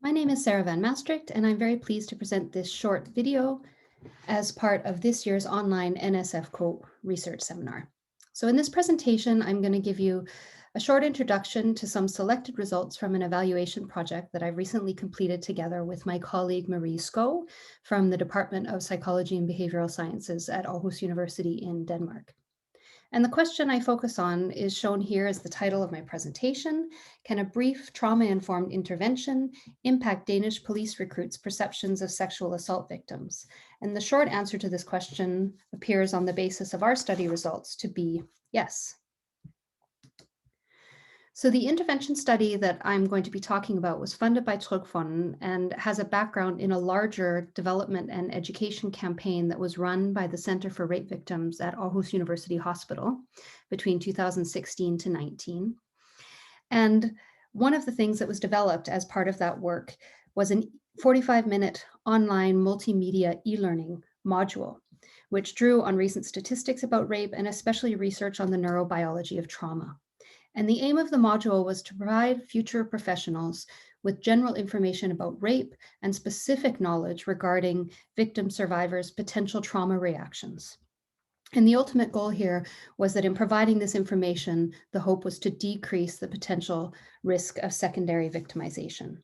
My name is Sarah Van Mastrigt, and I'm very pleased to present this short video as part of this year's online NSF Co research seminar. So in this presentation, I'm going to give you a short introduction to some selected results from an evaluation project that I've recently completed together with my colleague Marie Sko from the Department of Psychology and Behavioral Sciences at Aarhus University in Denmark. And the question I focus on is shown here as the title of my presentation. Can a brief trauma-informed intervention impact Danish police recruits' perceptions of sexual assault victims? And the short answer to this question appears on the basis of our study results to be yes. So the intervention study that I'm going to be talking about was funded by Trygfonden and has a background in a larger development and education campaign that was run by the Center for Rape Victims at Aarhus University Hospital between 2016 to 19. And one of the things that was developed as part of that work was a 45-minute online multimedia e-learning module, which drew on recent statistics about rape and especially research on the neurobiology of trauma. And the aim of the module was to provide future professionals with general information about rape and specific knowledge regarding victim survivors' potential trauma reactions. And the ultimate goal here was that in providing this information, the hope was to decrease the potential risk of secondary victimization.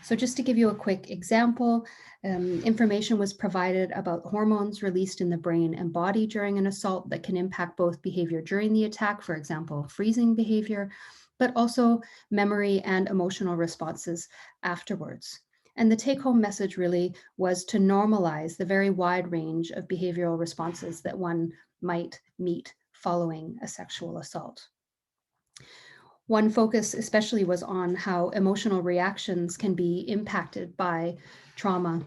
So just to give you a quick example, information was provided about hormones released in the brain and body during an assault that can impact both behavior during the attack, for example, freezing behavior, but also memory and emotional responses afterwards. And the take-home message really was to normalize the very wide range of behavioral responses that one might meet following a sexual assault. One focus especially was on how emotional reactions can be impacted by trauma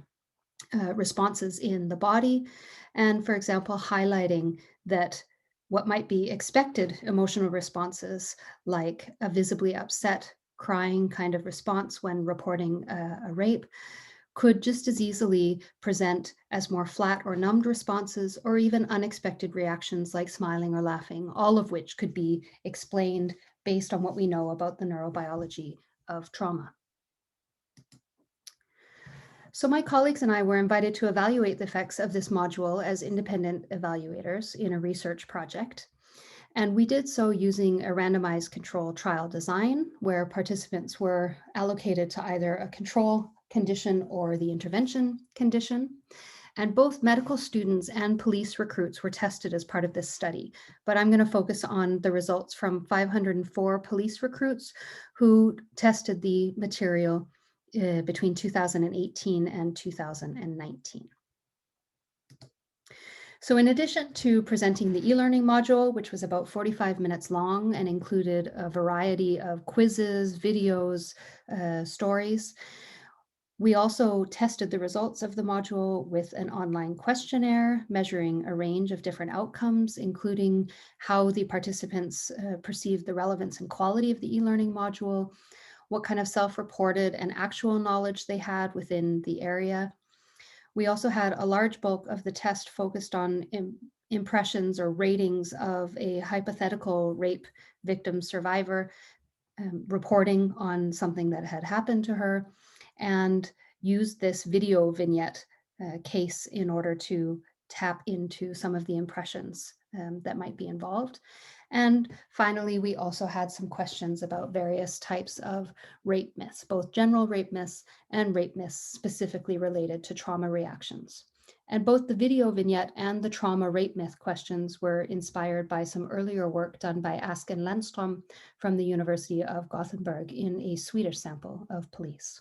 responses in the body. And for example, highlighting that what might be expected emotional responses, like a visibly upset, crying kind of response when reporting a rape, could just as easily present as more flat or numbed responses, or even unexpected reactions like smiling or laughing, all of which could be explained based on what we know about the neurobiology of trauma. So my colleagues and I were invited to evaluate the effects of this module as independent evaluators in a research project. And we did so using a randomized control trial design where participants were allocated to either a control condition or the intervention condition. And both medical students and police recruits were tested as part of this study. But I'm going to focus on the results from 504 police recruits who tested the material between 2018 and 2019. So in addition to presenting the e-learning module, which was about 45 minutes long and included a variety of quizzes, videos, stories, we also tested the results of the module with an online questionnaire measuring a range of different outcomes, including how the participants perceived the relevance and quality of the e-learning module, what kind of self-reported and actual knowledge they had within the area. We also had a large bulk of the test focused on impressions or ratings of a hypothetical rape victim survivor reporting on something that had happened to her, and used this video vignette case in order to tap into some of the impressions that might be involved. And finally, we also had some questions about various types of rape myths, both general rape myths and rape myths specifically related to trauma reactions. And both the video vignette and the trauma rape myth questions were inspired by some earlier work done by Asken Landström from the University of Gothenburg in a Swedish sample of police.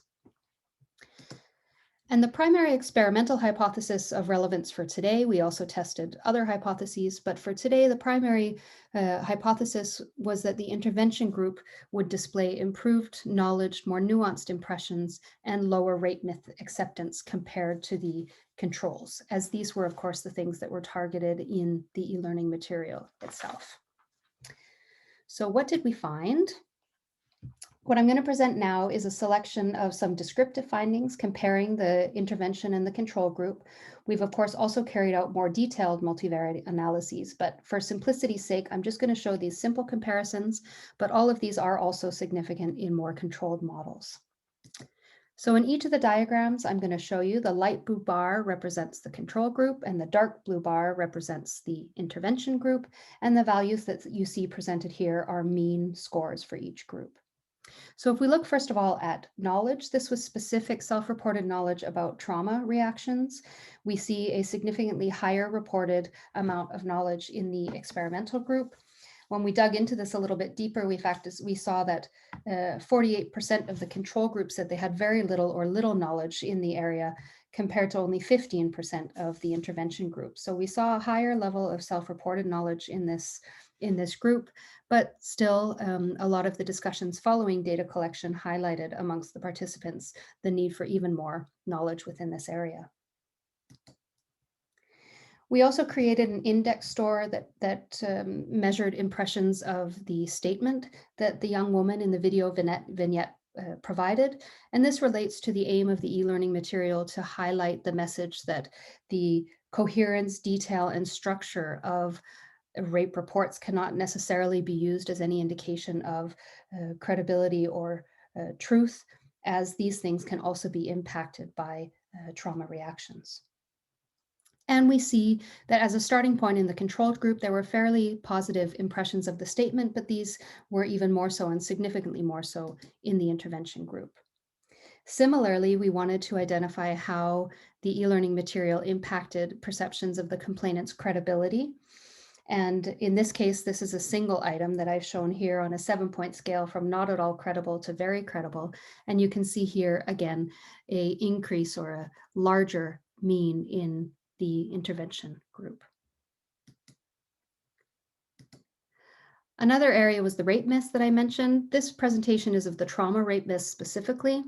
And the primary experimental hypothesis of relevance for today, we also tested other hypotheses, but for today, the primary hypothesis was that the intervention group would display improved knowledge, more nuanced impressions, and lower rape myth acceptance compared to the controls, as these were, of course, the things that were targeted in the e-learning material itself. So what did we find? What I'm going to present now is a selection of some descriptive findings comparing the intervention and the control group. We've, of course, also carried out more detailed multivariate analyses, but for simplicity's sake, I'm just going to show these simple comparisons, but all of these are also significant in more controlled models. So in each of the diagrams, I'm going to show you the light blue bar represents the control group and the dark blue bar represents the intervention group. And the values that you see presented here are mean scores for each group. So if we look first of all at knowledge, this was specific self-reported knowledge about trauma reactions. We see a significantly higher reported amount of knowledge in the experimental group. When we dug into this a little bit deeper, we saw that 48% of the control group said they had very little or little knowledge in the area, compared to only 15% of the intervention group. So we saw a higher level of self-reported knowledge in this group, but still a lot of the discussions following data collection highlighted amongst the participants the need for even more knowledge within this area. We also created an index store that measured impressions of the statement that the young woman in the video vignette provided. And this relates to the aim of the e-learning material to highlight the message that the coherence, detail, and structure of rape reports cannot necessarily be used as any indication of credibility or truth, as these things can also be impacted by trauma reactions. And we see that as a starting point in the controlled group, there were fairly positive impressions of the statement, but these were even more so and significantly more so in the intervention group. Similarly, we wanted to identify how the e-learning material impacted perceptions of the complainant's credibility. And in this case, this is a single item that I've shown here on a 7-point scale from not at all credible to very credible. And you can see here, again, an increase or a larger mean in the intervention group. Another area was the rape myths that I mentioned. This presentation is of the trauma rape myths specifically.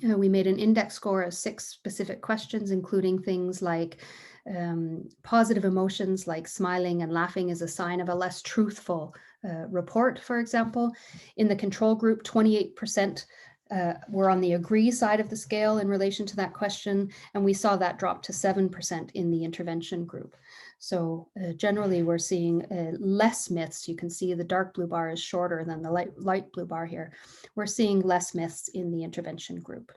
We made an index score of 6 specific questions, including things like positive emotions like smiling and laughing is a sign of a less truthful report, for example. In the control group, 28% were on the agree side of the scale in relation to that question, and we saw that drop to 7% in the intervention group. So generally, we're seeing less myths. You can see the dark blue bar is shorter than the light blue bar here. We're seeing less myths in the intervention group.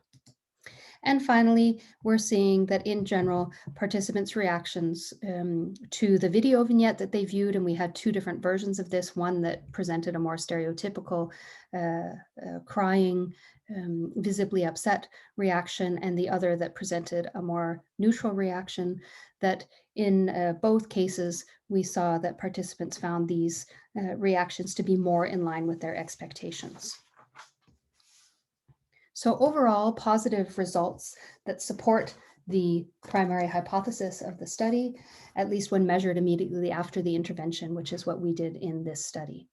And finally, we're seeing that in general, participants' reactions to the video vignette that they viewed, and we had 2 different versions of this, one that presented a more stereotypical crying, visibly upset reaction, and the other that presented a more neutral reaction, that in both cases, we saw that participants found these reactions to be more in line with their expectations. So overall, positive results that support the primary hypothesis of the study, at least when measured immediately after the intervention, which is what we did in this study.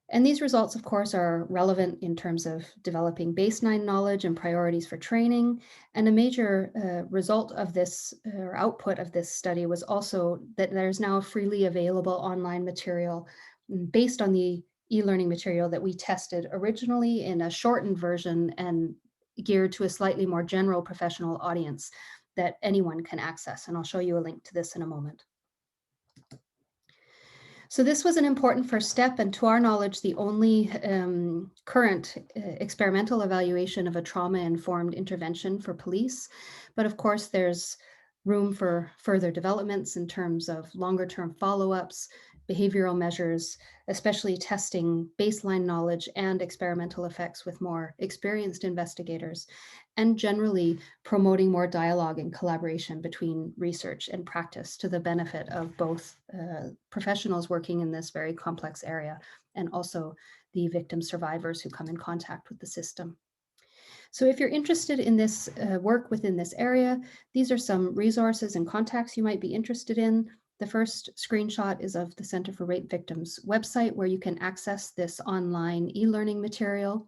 And these results, of course, are relevant in terms of developing baseline knowledge and priorities for training. And a major result of this, or output of this study, was also that there's now freely available online material based on the e-learning material that we tested originally in a shortened version and geared to a slightly more general professional audience that anyone can access. And I'll show you a link to this in a moment. So this was an important first step, and to our knowledge, the only current experimental evaluation of a trauma-informed intervention for police. But of course, there's room for further developments in terms of longer-term follow-ups, behavioral measures, especially testing baseline knowledge and experimental effects with more experienced investigators, and generally promoting more dialogue and collaboration between research and practice to the benefit of both professionals working in this very complex area and also the victim survivors who come in contact with the system. So if you're interested in this work within this area, these are some resources and contacts you might be interested in. The first screenshot is of the Center for Rape Victims website, where you can access this online e-learning material.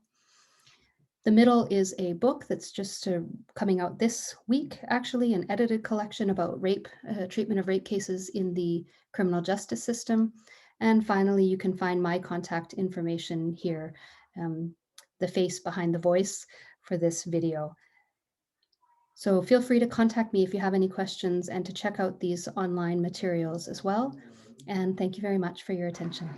The middle is a book that's just coming out this week, actually, an edited collection about rape, treatment of rape cases in the criminal justice system. And finally, you can find my contact information here, the face behind the voice for this video. So feel free to contact me if you have any questions and to check out these online materials as well. And thank you very much for your attention.